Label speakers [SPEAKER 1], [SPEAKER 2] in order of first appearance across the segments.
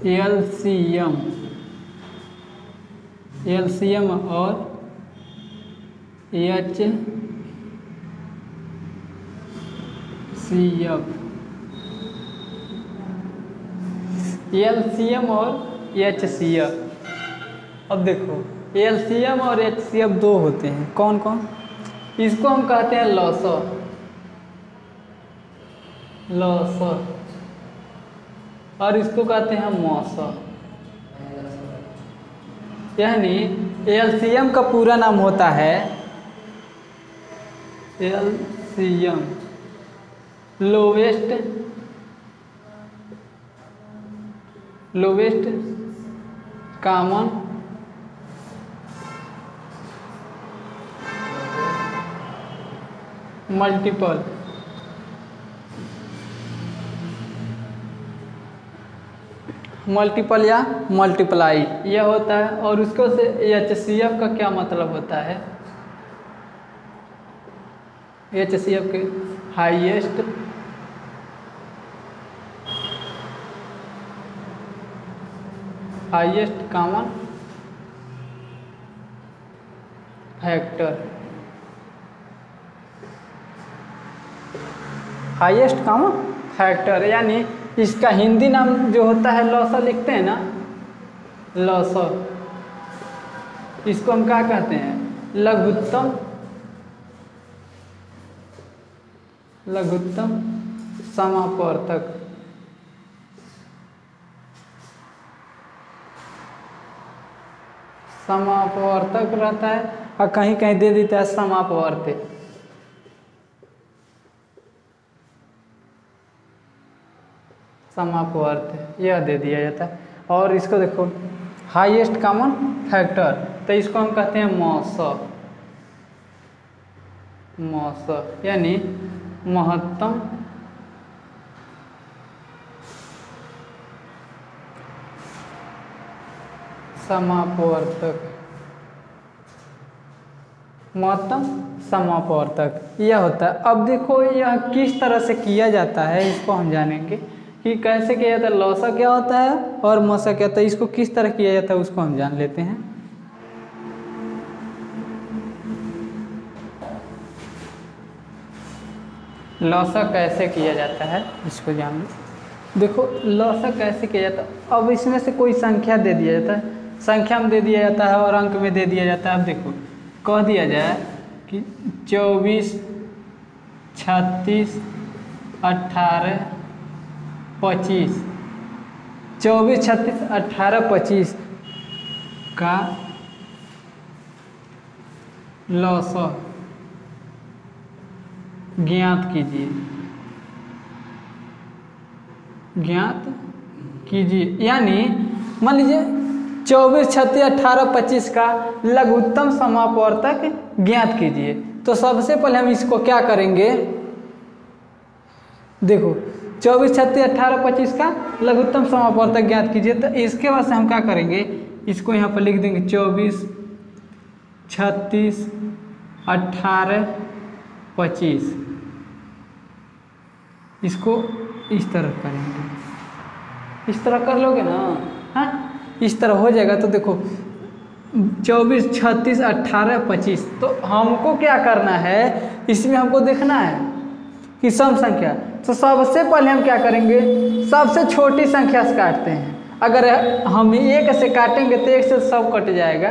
[SPEAKER 1] LCM, LCM और HCF, LCM और HCF। अब देखो एलसीएम और HCF दो होते हैं, कौन कौन? इसको हम कहते हैं लॉसर, लॉसर, और इसको कहते हैं मॉसर। यानी एलसीएम का पूरा नाम होता है LCM, lowest common multiple. Multiple या मल्टीप्लाई यह होता है। और उसको से HCF का क्या मतलब होता है? HCF के highest common factor, highest common factor. यानी इसका हिंदी नाम जो होता है लॉसर लिखते हैं ना, लॉसर, इसको हम क्या कहते हैं? लघुत्तम समापवर्तक। समापवर्तक रहता है और कहीं कहीं दे देता है समापवर्ती। समापवर्त यह दे दिया जाता है। और इसको देखो हाईएस्ट कॉमन फैक्टर, तो इसको हम कहते हैं मॉसर, मॉसर यानी महत्तम समापवर्तक, महत्तम समापवर्तक यह होता है। अब देखो यह किस तरह से किया जाता है, इसको हम जानेंगे कि कैसे किया जाता है। लॉसर क्या होता है और मॉसर क्या होता है, इसको किस तरह किया जाता है उसको हम जान लेते हैं। लॉसर कैसे किया जाता है इसको जान लो। देखो लॉसर कैसे किया जाता है। अब इसमें से कोई संख्या दे दिया जाता है, संख्या में दे दिया जाता है और अंक में दे दिया जाता है। अब देखो कह दिया जाए कि 24, 36, 18, 25, 24, 36, 18, 25 का लॉसर ज्ञात कीजिए, ज्ञात कीजिए। यानी मान लीजिए 24, 36, 18, 25 का लघुत्तम समापवर्तक ज्ञात कीजिए। तो सबसे पहले हम इसको क्या करेंगे, देखो 24, 36, 18, 25 का लघुत्तम समापवर्तक ज्ञात कीजिए। तो इसके बाद से हम क्या करेंगे, इसको यहाँ पर लिख देंगे 24, 36, 18, 25। इसको इस तरह करेंगे, इस तरह कर लोगे ना, हाँ इस तरह हो जाएगा। तो देखो 24, 36, 18, 25। तो हमको क्या करना है, इसमें हमको देखना है कि सम संख्या। तो सबसे पहले हम क्या करेंगे, सबसे छोटी संख्या से काटते हैं। अगर हम 1 से काटेंगे तो 1 से सब कट जाएगा।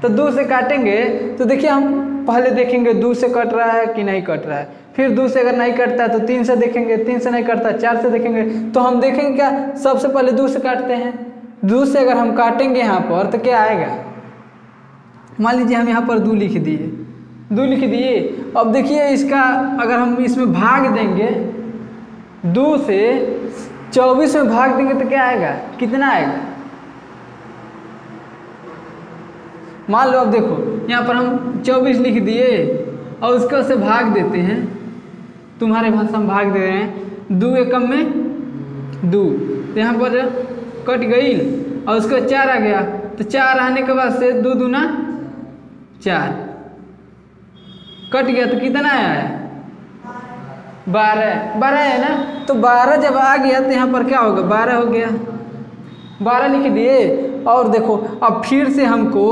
[SPEAKER 1] तो 2 से काटेंगे तो देखिए हम पहले देखेंगे 2 से कट रहा है कि नहीं कट रहा है। फिर 2 से अगर नहीं कटता है तो 3 से देखेंगे, 3 से नहीं कटता 4 से देखेंगे। तो हम देखेंगे क्या, सबसे पहले 2 से काटते हैं। 2 से अगर हम काटेंगे यहाँ पर तो क्या आएगा, मान लीजिए हम यहाँ पर 2 लिख दिए, 2 लिख दिए। अब देखिए इसका अगर हम इसमें भाग देंगे, 2 से 24 में भाग देंगे तो क्या आएगा, कितना आएगा। मान लो अब देखो यहाँ पर हम 24 लिख दिए और उसको से भाग देते हैं, तुम्हारे भाषा में भाग दे रहे हैं। 2 एकम में 2, तो यहाँ पर कट गई और उसको 4 आ गया। तो 4 आने के बाद से 2 दूना 4 कट गया तो कितना आया है, 12 है ना। तो 12 जब आ गया तो यहाँ पर क्या होगा, 12 हो गया। 12 लिख दिए। और देखो अब फिर से हमको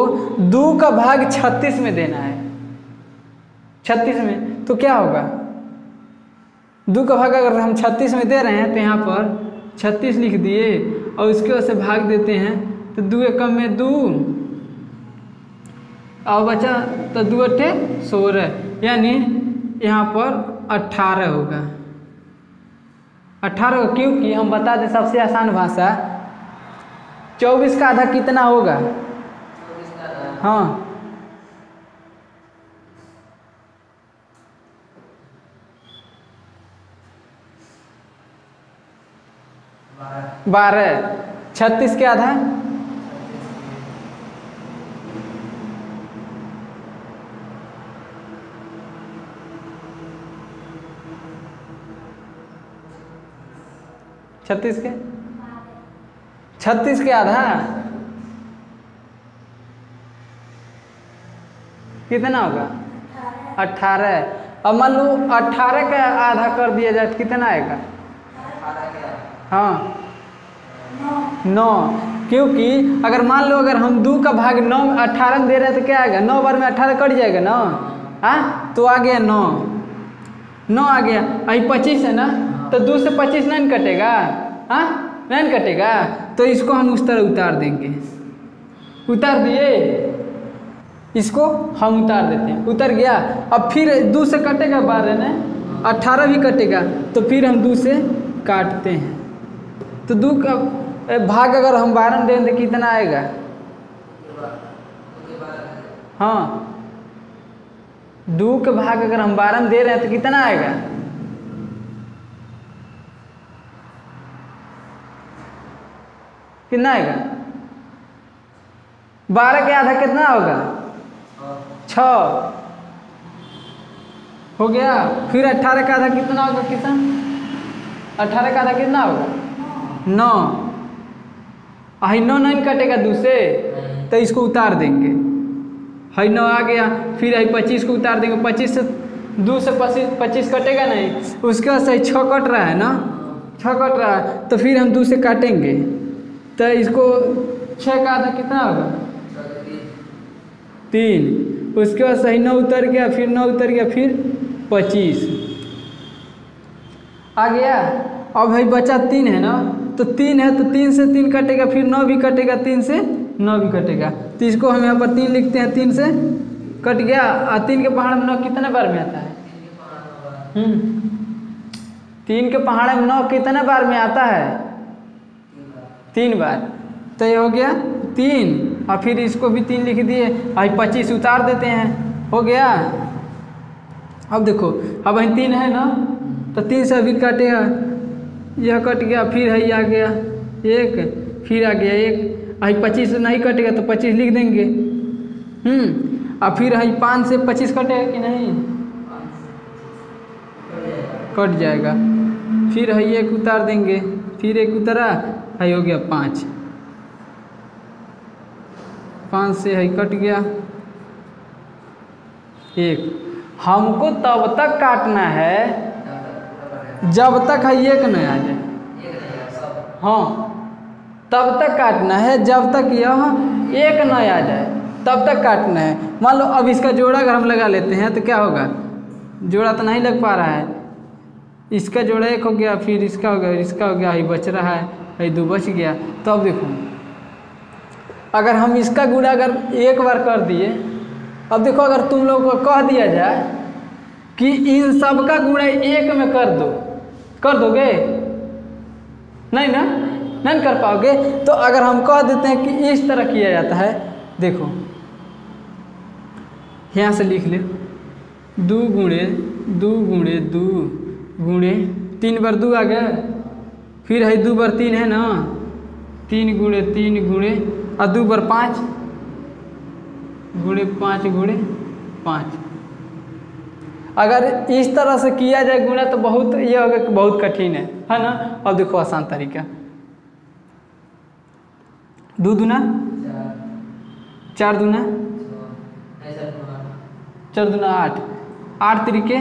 [SPEAKER 1] 2 का भाग 36 में देना है। 36 में तो क्या होगा, 2 का भाग अगर हम 36 में दे रहे हैं तो यहाँ पर 36 लिख दिए और उसके वजह से भाग देते हैं तो 2 एकम में 2 और बचा तो 2 अट्ठे 16, यानी यहाँ पर 18 होगा। 18 क्योंकि हम बता दें सबसे आसान भाषा, 24 का आधा कितना होगा? हाँ 12। 36 के आधा 36 के आधा कितना होगा? 18। अब मान लो 18 का आधा कर दिया जाए तो कितना आएगा? हाँ 9। क्योंकि अगर मान लो अगर हम 2 का भाग 9 18 में दे रहे हैं तो क्या आएगा? 9 बार में 18 कट जाएगा ना। हाँ तो आ गया 9 आ गया। अभी 25 है ना, तो 2 से 25 नहीं कटेगा। हाँ नहीं कटेगा, तो इसको हम उस तरह उतार देंगे। उतार दिए, इसको हम उतार देते हैं। उतर गया। अब फिर 2 से कटेगा 12 ने, 18 भी कटेगा, तो फिर हम 2 से काटते हैं। तो 2 का भाग अगर हम 12 में दें तो कितना आएगा? हाँ 2 का भाग अगर हम 12 में दे रहे हैं तो कितना आएगा? कितना आएगा? 12 के आधा कितना होगा? 6 हो गया। फिर 18 का आधा कितना होगा किसान? 18 का आधा कितना होगा? 9। आई 9 नहीं कटेगा 2 से, तो इसको उतार देंगे। हाई 9 आ गया। फिर आई 25 को उतार देंगे। 25 से 2 से 25 कटेगा नहीं, उसके बाद सही 6 कट रहा है ना, 6 कट रहा है, तो फिर हम 2 से काटेंगे। तो इसको 6 का आधा कितना होगा? 3। उसके बाद सही 9 उतर गया, फिर 9 उतर गया, फिर 25 आ गया। अब भाई बचा 3 है ना, तो 3 है तो 3 से 3 कटेगा, फिर 9 भी कटेगा, 3 से 9 भी कटेगा। तो इसको हम यहाँ पर 3 लिखते हैं। 3 से कट गया। और 3 के पहाड़ में 9 कितने बार में आता है? 3 के पहाड़ में 9 कितने बार में आता है? 3 बार। तो ये हो गया 3। और फिर इसको भी 3 लिख दिए। भाई 25 उतार देते हैं। हो गया। अब देखो अब वही 3 है ना, तो 3 से अभी काटेगा, यह कट गया, फिर है आ गया 1, फिर आ गया 1। आई 25 से नहीं कटेगा तो 25 लिख देंगे। और फिर है 5 से 25 कटेगा कि नहीं? कट जाएगा। फिर है 1 उतार देंगे, फिर 1 उतरा, है हो गया 5। 5 से है कट गया 1। हमको तब तक काटना है जब तक है 1 न आ जाए। हाँ तब तक काटना है जब तक यह 1 न आ जाए, तब तक काटना है। मान लो अब इसका जोड़ा अगर हम लगा लेते हैं तो क्या होगा? जोड़ा तो नहीं लग पा रहा है। इसका जोड़ा 1 हो गया, फिर इसका हो गया, इसका हो गया, ये बच रहा है, ये 2 बच गया। तो अब देखो अगर हम इसका गुणा अगर 1 बार कर दिए, अब देखो अगर तुम लोग को कह दिया जाए कि इन सब का गुणा 1 में कर दो, कर दोगे? नहीं ना, नहीं कर पाओगे। तो अगर हम कह देते हैं कि इस तरह किया जाता है, देखो यहाँ से लिख ले 2 गुणे 2 गुणे 2 गुणे 3 बार 2 आ गया, फिर है 2 बार 3 है ना, 3 गुणे 3 गुणे और 2 बार 5 गुणे 5 गुणे 5। अगर इस तरह से किया जाए गुणा तो बहुत ये होगा कि बहुत कठिन है ना। अब देखो आसान तरीका, 2 दूना 4 दूना 4 दूना 8, 8 तरीके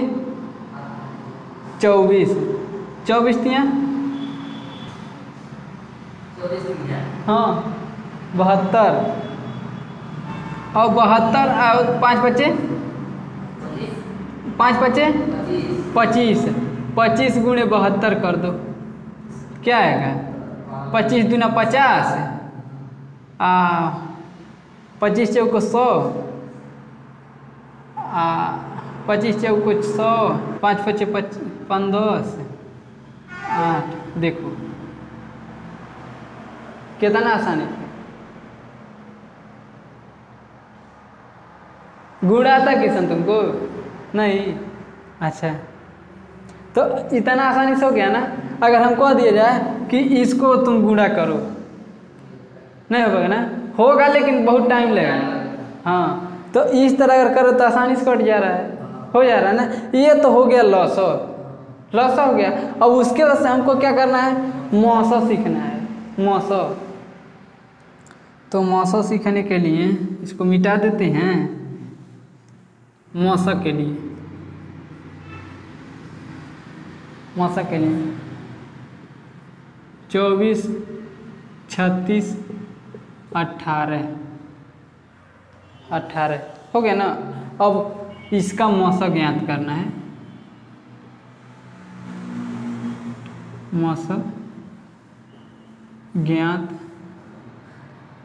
[SPEAKER 1] 24, 24 तिया हाँ 72 और 72 और 5 बचे 5 बचे 25 25 गुणे 72 कर दो क्या आएगा 25 दूना 50 25 चौको 100 25 चौको 100 5 पचे 15 8 देखो कितना आसान है। गुणा आता किशन तुमको नहीं? अच्छा तो इतना आसानी से हो गया ना। अगर हमको दिया जाए कि इसको तुम गुणा करो नहीं होगा ना, होगा लेकिन बहुत टाइम लगेगा। हाँ तो इस तरह अगर करो तो आसानी से कट जा रहा है, हो जा रहा है ना। ये तो हो गया लॉसो हो गया। अब उसके बाद से हमको क्या करना है, मौसो सीखना है। मौसो तो मौसो सीखने के लिए इसको मिटा देते हैं। मौसो के लिए 24 36 18 हो गया ना। अब इसका मौसो ज्ञात करना है। मौसो ज्ञात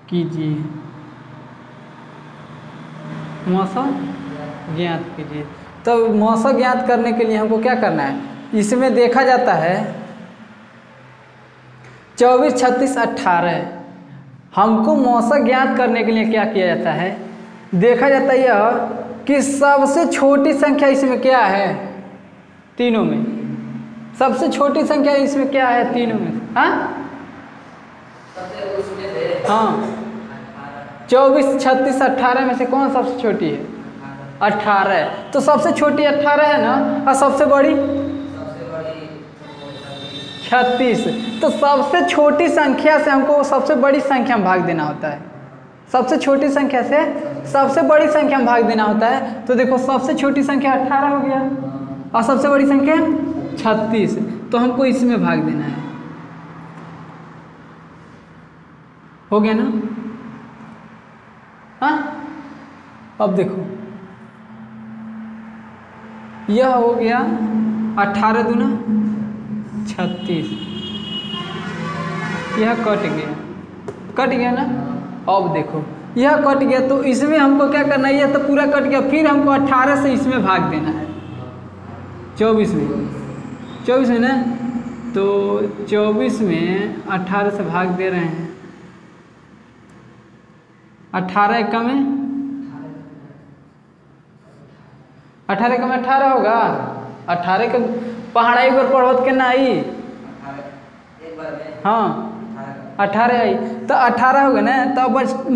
[SPEAKER 1] कीजिए। मौसो ज्ञात कीजिए। तो मौसो ज्ञात करने के लिए हमको क्या करना है, इसमें देखा जाता है 24 36 18। हमको मौसो ज्ञात करने के लिए क्या किया जाता है, देखा जाता है यह कि सबसे छोटी संख्या इसमें क्या है, तीनों में सबसे छोटी संख्या इसमें क्या है, तीनों में। हाँ 24 36 18 में से कौन सबसे छोटी है, 18। तो सबसे छोटी 18 है ना, और सबसे बड़ी 36। तो सबसे छोटी संख्या से हमको सबसे बड़ी संख्या में भाग देना होता है। सबसे छोटी संख्या से सबसे बड़ी संख्या में भाग देना होता है। तो देखो सबसे छोटी संख्या 18 हो गया और सबसे बड़ी संख्या 36। तो हमको इसमें भाग देना है, हो गया ना। हाँ अब देखो यह हो गया 18 दूना 36, यह कट गया ना। अब देखो यह कट गया, तो इसमें हमको क्या करना है, यह तो पूरा कट गया, फिर हमको 18 से इसमें भाग देना है 24 में ना। तो 24 में 18 से भाग दे रहे हैं। 18 का में 18 होगा। 18 का पहाड़ा एक बार पढ़वत के ना आई। हाँ 18 आई तो 18 होगा ना। तो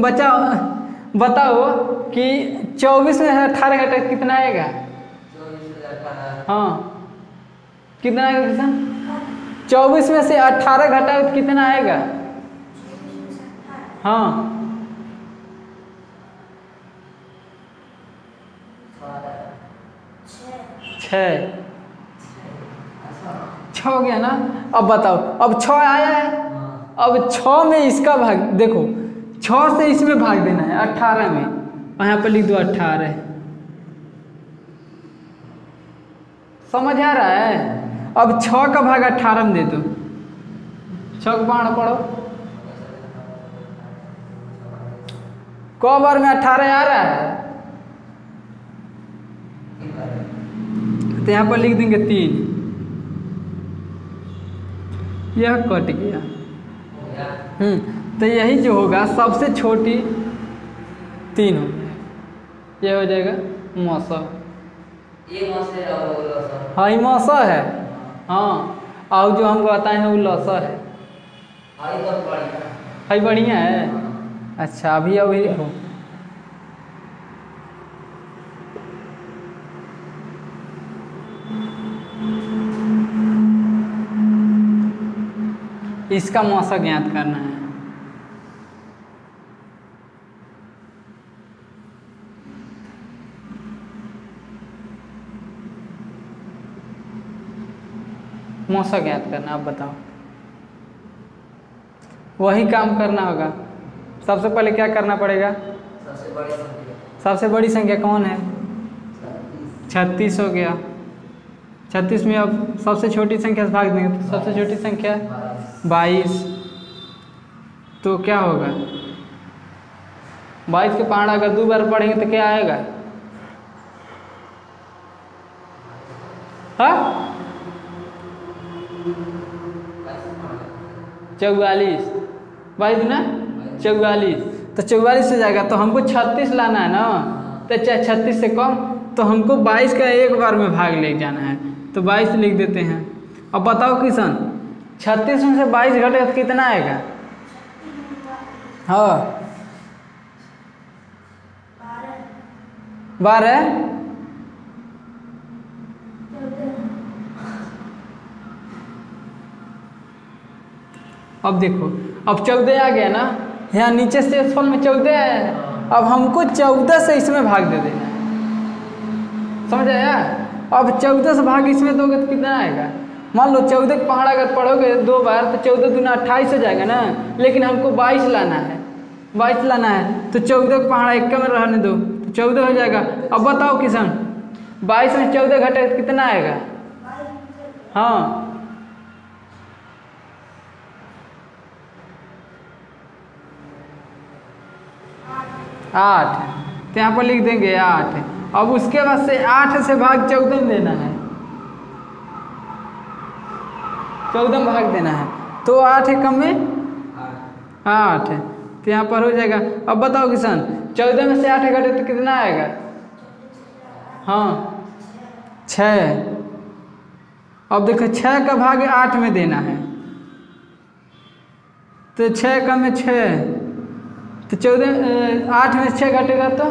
[SPEAKER 1] बचा बताओ कि 24 में 18 घटा कितना आएगा। हाँ कितना आएगा किसान, 24 में से 18 घटा तो कितना आएगा। हाँ 6 हो गया ना। अब बताओ, अब 6 आया है, अब 6 में इसका भाग देखो, 6 से इसमें भाग देना है 18 में। यहाँ पर लिख दो 18। समझ आ रहा है। अब 6 का भाग 18 में दे दो। 6 को बाण पढ़ो, क बार में 18 आ रहा है, तो यहाँ पर लिख देंगे 3। यह कट गया। तो यही जो होगा सबसे छोटी 3 हो गया, यह हो जाएगा मौसो। हाँ ये मौसो है। हाँ और जो हमको बताए हैं वो लौसो है। हाई बढ़िया है। अच्छा अभी हो इसका मौसो ज्ञात करना है। मौसो ज्ञात करना, आप बताओ। वही काम करना होगा। सबसे पहले क्या करना पड़ेगा? सबसे बड़ी संख्या कौन है? 36 हो गया। 36 में अब सबसे छोटी संख्या से भाग देंगे तो सबसे छोटी संख्या 22। तो क्या होगा? 22 के पहाड़ अगर 2 बार पढ़ेंगे तो क्या आएगा? हाँ 44। 22 ना 44, तो 44 से जाएगा। तो हमको 36 लाना है ना, तो चाहे 36 से कम, तो हमको 22 का एक बार में भाग ले जाना है, तो 22 लिख देते हैं। अब बताओ किशन, 36 में से 22 घटे तो कितना आएगा? हाँ 12। अब देखो, अब 14 आ गया ना, यहाँ नीचे से फल में 14 है। अब हमको 14 से इसमें भाग दे देना है, समझ आया? अब 14 से भाग इसमें दोगे तो कितना आएगा? मान लो 14 के पहाड़ अगर पढ़ोगे 2 बार तो 14 दूना 28 हो जाएगा ना, लेकिन हमको 22 लाना है, 22 लाना है, तो 14 के पहाड़ 1 में रहने दो तो 14 हो जाएगा। अब बताओ किशन, 22 में 14 घटे तो कितना आएगा? हाँ 8, तो यहाँ पर लिख देंगे 8। अब उसके बाद से 8 से भाग 14 में देना है, 14 में भाग देना है, तो 8 एकम में 8, तो यहाँ पर हो जाएगा। अब बताओ किसान, 14 में से 8 घटे तो कितना आएगा? हाँ 6। अब देखो 6 का भाग 8 में देना है, तो 6 एकम में 6, तो 8 में 6 घटेगा तो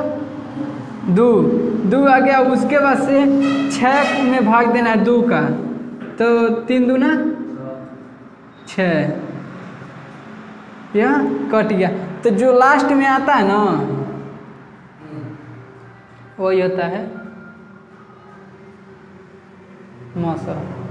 [SPEAKER 1] 2 आ गया। उसके बाद से 6 में भाग देना है 2 का, तो 3 दूना 6, यह कट गया। तो जो लास्ट में आता है ना वही होता है मौसम।